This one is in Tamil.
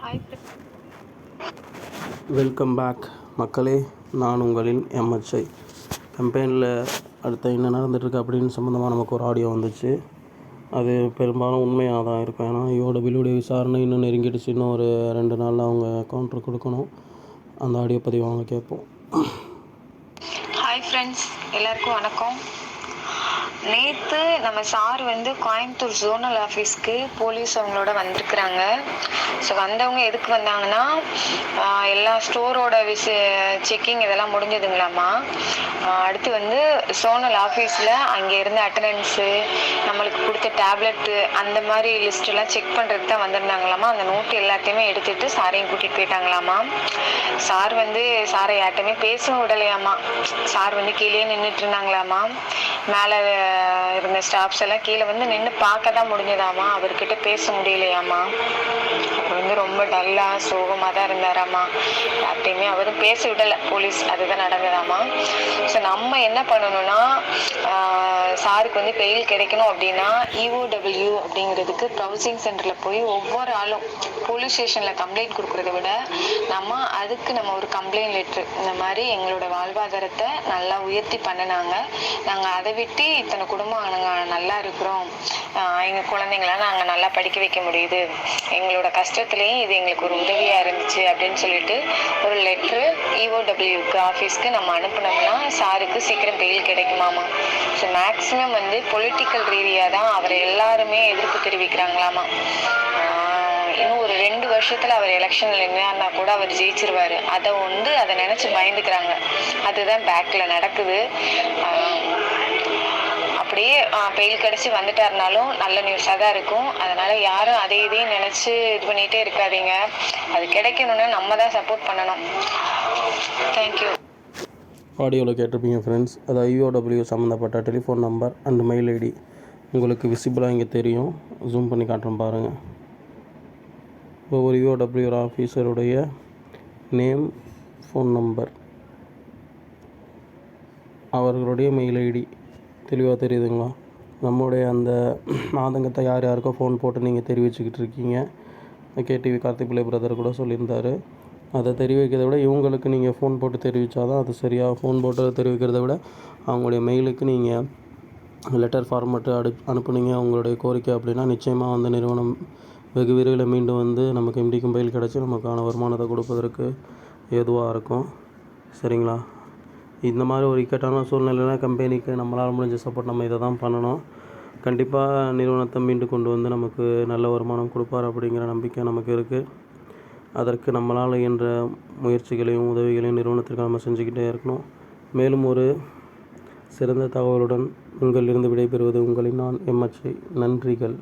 ஹாய் வெல்கம் பேக் மக்களே. நான் உங்களின் எம்ஹெச்ஐ. கம்பெனியில் அடுத்த என்ன நடந்துகிட்ருக்கு அப்படின்னு சம்மந்தமாக நமக்கு ஒரு ஆடியோ வந்துச்சு. அது பெரும்பாலும் உண்மையாக தான் இருக்கும். ஏன்னா யோடபிள்யூடைய விசாரணை இன்னும் நெருங்கிடுச்சு. இன்னும் ஒரு 2 நாளில் அவங்க கவுண்டர் கொடுக்கணும். அந்த ஆடியோ பதிவு அவங்க கேட்போம். ஹாய் ஃப்ரெண்ட்ஸ், எல்லாருக்கும் வணக்கம். நேற்று நம்ம சார் கோயம்புத்தூர் ஜோனல் ஆஃபீஸ்க்கு போலீஸ் அவங்களோட வந்திருக்கிறாங்க. ஸோ வந்தவங்க எதுக்கு வந்தாங்கன்னா, எல்லா ஸ்டோரோட செக்கிங் இதெல்லாம் முடிஞ்சதுங்களாம்மா. அடுத்து ஜோனல் ஆஃபீஸில் அங்கே இருந்த அட்டண்டன்ஸு, நம்மளுக்கு கொடுத்த டேப்லெட்டு, அந்த மாதிரி லிஸ்ட்டெல்லாம் செக் பண்ணுறதுக்கு தான் வந்திருந்தாங்களாம்மா. அந்த நோட்டு எல்லாத்தையுமே எடுத்துகிட்டு சாரையும் கூட்டிகிட்டு போயிட்டாங்களாம்மா. சார் சாரை யார்ட்டையுமே பேசவும் விடலையாம்மா. சார் கீழே நின்றுட்டு இருந்தாங்களாம்மா. மேலே இருந்த ஸ்டாஃப்ஸ் எல்லாம் கீழே நின்று பார்க்க தான் முடிஞ்சதாம்மா. அவர்கிட்ட பேச முடியலையாம்மா. அவர் ரொம்ப டல்லாக சோகமாக தான் இருந்தாராம்மா. யார்ட்டையுமே அவரும் பேச விடலை போலீஸ். அதுதான் நடந்ததாம்மா. ஸோ நம்ம என்ன பண்ணணும்னா, சாருக்கு பெயில் கிடைக்கணும் அப்படின்னா EOW அப்படிங்கிறதுக்கு ப்ரௌசிங் சென்டரில் போய் ஒவ்வொரு ஆளும் போலீஸ் ஸ்டேஷனில் கம்ப்ளைண்ட் கொடுக்குறத விட அதுக்கு நம்ம ஒரு கம்ப்ளைண்ட் லெட்ரு, இந்த மாதிரி எங்களோட வாழ்வாதாரத்தை நல்லா உயர்த்தி பண்ணினாங்க, நாங்கள் அதை விட்டு இத்தனை குடும்பம் நாங்கள் நல்லா இருக்கிறோம், எங்கள் குழந்தைங்களாம் நாங்கள் நல்லா படிக்க வைக்க முடியுது, எங்களோட கஷ்டத்துலேயும் இது எங்களுக்கு ஒரு உதவியாக இருந்துச்சு அப்படின்னு சொல்லிட்டு ஒரு லெட்ரு EOWக்கு ஆஃபீஸ்க்கு நம்ம அனுப்பினோம்னா சாருக்கு சீக்கிரம் பெயில் கிடைக்குமாமா. ஸோ மேக்ஸிமம் பொலிட்டிக்கல் ரீதியாக தான் அவரை எல்லாருமே எதிர்ப்பு தெரிவிக்கிறாங்களாமா. இன்னும் ஒரு 2 வருஷத்துல அவர் எலெக்ஷன்ல நின்னா கூட அவர் ஜெயிச்சிருவாரு. அதை நினைச்சு பயந்துக்கிறாங்க. அதுதான் பேக்ல நடக்குது. அப்படியே பெயில் கிடைச்சி வந்துட்டாருனாலும் நல்ல நியூஸாக தான் இருக்கும். அதனால யாரும் இதையும் நினைச்சு இது பண்ணிட்டே இருக்காதீங்க. அது கிடைக்கணும்னா நம்ம தான் சப்போர்ட் பண்ணணும். தேங்க்யூ. ஆடியோவில் கேட்டிருப்பீங்க ஃப்ரெண்ட்ஸ். அது EOW சம்மந்தப்பட்ட telephone number and mail ID உங்களுக்கு விசிபிளாக இங்கே தெரியும். ஜூம் பண்ணி காட்டுறேன் பாருங்கள். ஒவ்வொரு EOW ஆஃபீஸருடைய நேம், ஃபோன் நம்பர், அவர்களுடைய மெயில் ஐடி தெளிவாக தெரியுதுங்களா? நம்மளுடைய அந்த ஆதங்கத்தை யார் யாருக்கோ ஃபோன் போட்டு நீங்கள் தெரிவிச்சுக்கிட்டு இருக்கீங்க. KTV கார்த்திக் பிள்ளை பிரதர் கூட சொல்லியிருந்தார். அதை தெரிவிக்கிறத விட இவங்களுக்கு நீங்கள் ஃபோன் போட்டு தெரிவித்தா தான் அது சரியாக. ஃபோன் போட்டு தெரிவிக்கிறத விட அவங்களுடைய மெயிலுக்கு நீங்கள் லெட்டர் ஃபார்மேட்டு அனுப்புனீங்க உங்களுடைய கோரிக்கை அப்படின்னா நிச்சயமாக நிறுவனம் வெகு விரைவில் மீண்டும் நமக்கு MDக்கும் பெயில் கிடச்சி நமக்கான வருமானத்தை கொடுப்பதற்கு ஏதுவாக இருக்கும். சரிங்களா? இந்த மாதிரி ஒரு இக்கட்டான சூழ்நிலையில் கம்பெனிக்கு நம்மளால் முடிஞ்ச சப்போர்ட் நம்ம இதை தான் பண்ணணும். கண்டிப்பாக நிறுவனத்தை மீண்டு கொண்டு நமக்கு நல்ல வருமானம் கொடுப்பார் அப்படிங்கிற நம்பிக்கை நமக்கு இருக்குது. அதற்கு நம்மளால் என்ற முயற்சிகளையும் உதவிகளையும் நிறுவனத்திற்கு நம்ம செஞ்சுக்கிட்டே இருக்கணும். மேலும் ஒரு சிறந்த தகவலுடன் உங்களிலிருந்து விடைபெறுவது உங்களின் நான் எம்ஹெச்ஐ. நன்றிகள்.